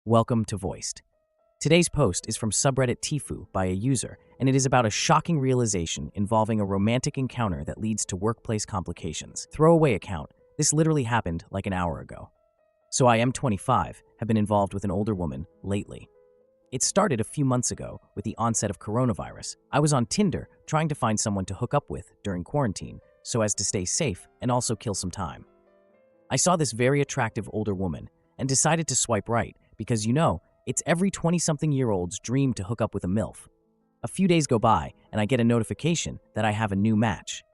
Welcome to Voiced. Today's post is from subreddit Tifu by a user, and it is about a shocking realization involving a romantic encounter that leads to workplace complications. Throwaway account. This literally happened like an hour ago. So I am 25, have been involved with an older woman lately. It started a few months ago with the onset of coronavirus. I was on Tinder trying to find someone to hook up with during quarantine so as to stay safe and also kill some time. I saw this very attractive older woman and decided to swipe right because, it's every 20-something-year-old's dream to hook up with a MILF. A few days go by and I get a notification that I have a new match.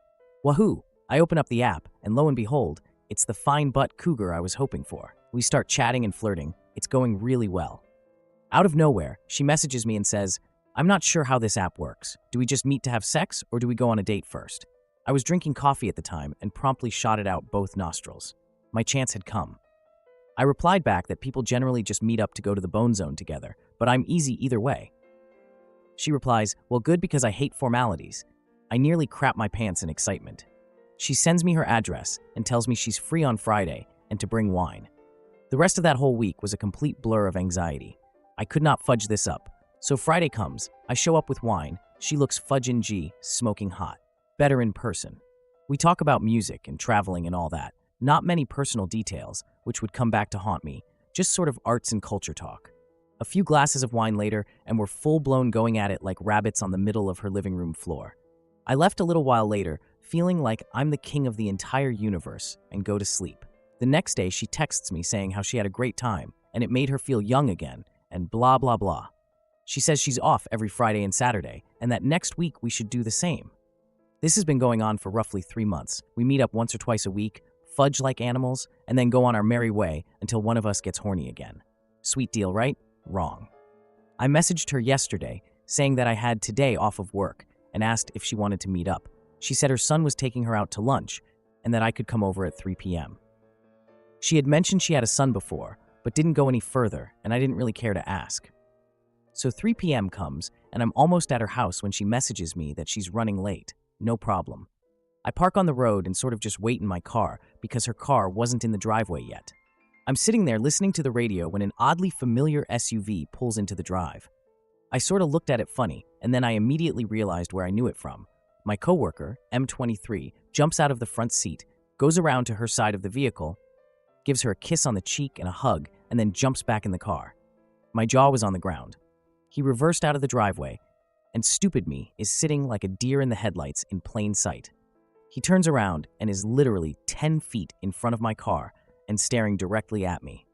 Wahoo! I open up the app and lo and behold, it's the fine butt cougar I was hoping for. We start chatting and flirting. It's going really well. Out of nowhere, she messages me and says, "I'm not sure how this app works. Do we just meet to have sex or do we go on a date first?" I was drinking coffee at the time and promptly shot it out both nostrils. My chance had come. I replied back that people generally just meet up to go to the bone zone together, but I'm easy either way. She replies, "Well, good because I hate formalities." I nearly crap my pants in excitement. She sends me her address and tells me she's free on Friday and to bring wine. The rest of that whole week was a complete blur of anxiety. I could not fudge this up. So Friday comes, I show up with wine, she looks fudgin' G, smoking hot. Better in person. We talk about music and traveling and all that. Not many personal details, which would come back to haunt me, just sort of arts and culture talk. A few glasses of wine later, and we're full-blown going at it like rabbits on the middle of her living room floor. I left a little while later, feeling like I'm the king of the entire universe, and go to sleep. The next day, she texts me saying how she had a great time, and it made her feel young again, and blah, blah, blah. She says she's off every Friday and Saturday, and that next week we should do the same. This has been going on for roughly 3 months. We meet up once or twice a week, fudge like animals, and then go on our merry way until one of us gets horny again. Sweet deal, right? Wrong. I messaged her yesterday saying that I had today off of work and asked if she wanted to meet up. She said her son was taking her out to lunch and that I could come over at 3 p.m. She had mentioned she had a son before, but didn't go any further, and I didn't really care to ask. So 3 p.m. comes, and I'm almost at her house when she messages me that she's running late. No problem. I park on the road and sort of just wait in my car because her car wasn't in the driveway yet. I'm sitting there listening to the radio when an oddly familiar SUV pulls into the drive. I sort of looked at it funny, and then I immediately realized where I knew it from. My coworker, M23, jumps out of the front seat, goes around to her side of the vehicle, gives her a kiss on the cheek and a hug, and then jumps back in the car. My jaw was on the ground. He reversed out of the driveway, and stupid me is sitting like a deer in the headlights in plain sight. He turns around and is literally 10 feet in front of my car and staring directly at me.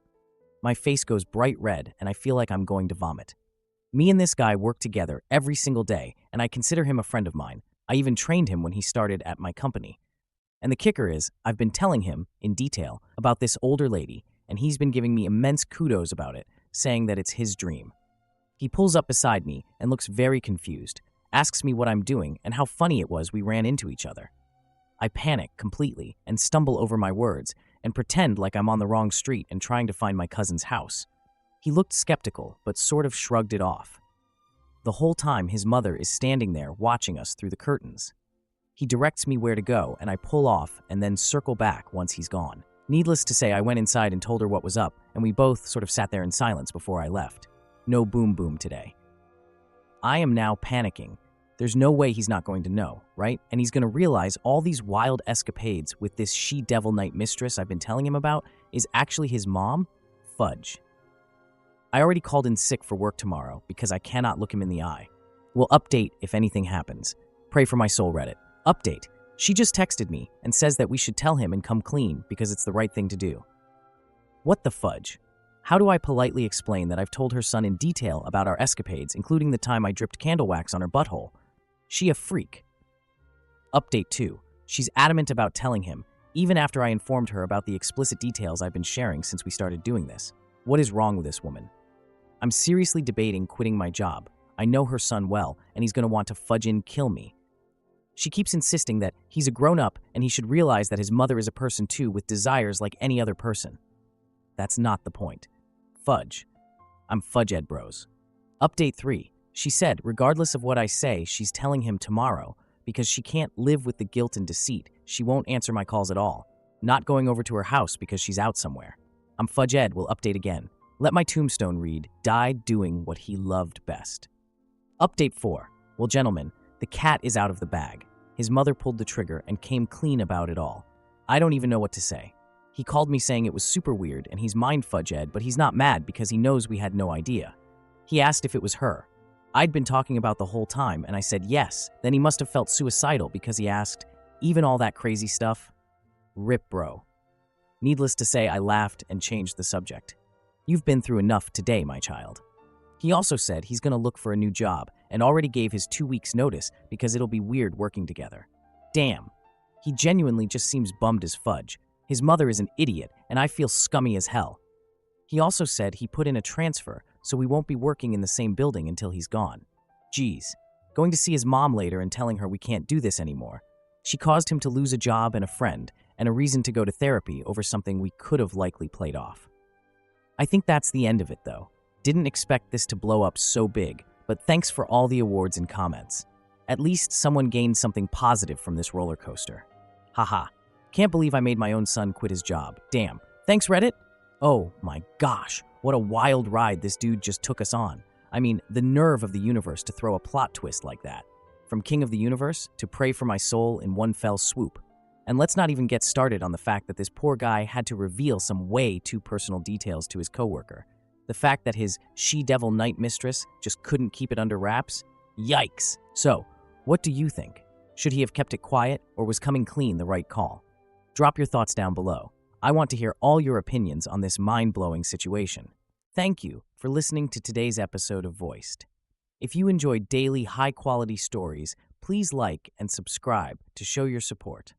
My face goes bright red and I feel like I'm going to vomit. Me and this guy work together every single day, and I consider him a friend of mine. I even trained him when he started at my company. And the kicker is, I've been telling him, in detail, about this older lady, and he's been giving me immense kudos about it, saying that it's his dream. He pulls up beside me and looks very confused, asks me what I'm doing and how funny it was we ran into each other. I panic completely and stumble over my words and pretend like I'm on the wrong street and trying to find my cousin's house. He looked skeptical, but sort of shrugged it off. The whole time his mother is standing there watching us through the curtains. He directs me where to go and I pull off and then circle back once he's gone. Needless to say, I went inside and told her what was up, and we both sort of sat there in silence before I left. No boom boom today. I am now panicking. There's no way he's not going to know, right? And he's going to realize all these wild escapades with this she-devil knight mistress I've been telling him about is actually his mom? Fudge. I already called in sick for work tomorrow because I cannot look him in the eye. We'll update if anything happens. Pray for my soul, Reddit. Update. She just texted me and says that we should tell him and come clean because it's the right thing to do. What the fudge? How do I politely explain that I've told her son in detail about our escapades, including the time I dripped candle wax on her butthole? She a freak. Update 2. She's adamant about telling him, even after I informed her about the explicit details I've been sharing since we started doing this. What is wrong with this woman? I'm seriously debating quitting my job. I know her son well, and he's going to want to fudge in kill me. She keeps insisting that he's a grown-up and he should realize that his mother is a person too with desires like any other person. That's not the point. Fudge. I'm fudge ed bros. Update 3. She said, regardless of what I say, she's telling him tomorrow because she can't live with the guilt and deceit. She won't answer my calls at all. Not going over to her house because she's out somewhere. I'm Fudge Ed will update again. Let my tombstone read, died doing what he loved best. Update 4. Well, gentlemen, the cat is out of the bag. His mother pulled the trigger and came clean about it all. I don't even know what to say. He called me saying it was super weird and he's mind fudge-ed, but he's not mad because he knows we had no idea. He asked if it was her. I'd been talking about the whole time and I said yes. Then he must have felt suicidal because he asked, even all that crazy stuff? Rip, bro. Needless to say, I laughed and changed the subject. You've been through enough today, my child. He also said he's going to look for a new job and already gave his 2 weeks notice because it'll be weird working together. Damn. He genuinely just seems bummed as fudge. His mother is an idiot and I feel scummy as hell. He also said he put in a transfer so we won't be working in the same building until he's gone. Geez. Going to see his mom later and telling her we can't do this anymore. She caused him to lose a job and a friend and a reason to go to therapy over something we could have likely played off. I think that's the end of it though. Didn't expect this to blow up so big, but thanks for all the awards and comments. At least someone gained something positive from this roller coaster. Haha. Can't believe I made my own son quit his job. Damn. Thanks, Reddit? Oh my gosh, what a wild ride this dude just took us on. I mean, the nerve of the universe to throw a plot twist like that. From King of the Universe to Pray for My Soul in one fell swoop. And let's not even get started on the fact that this poor guy had to reveal some way too personal details to his coworker. The fact that his she-devil night mistress just couldn't keep it under wraps? Yikes! So, what do you think? Should he have kept it quiet, or was coming clean the right call? Drop your thoughts down below. I want to hear all your opinions on this mind-blowing situation. Thank you for listening to today's episode of Voiced. If you enjoyed daily high-quality stories, please like and subscribe to show your support.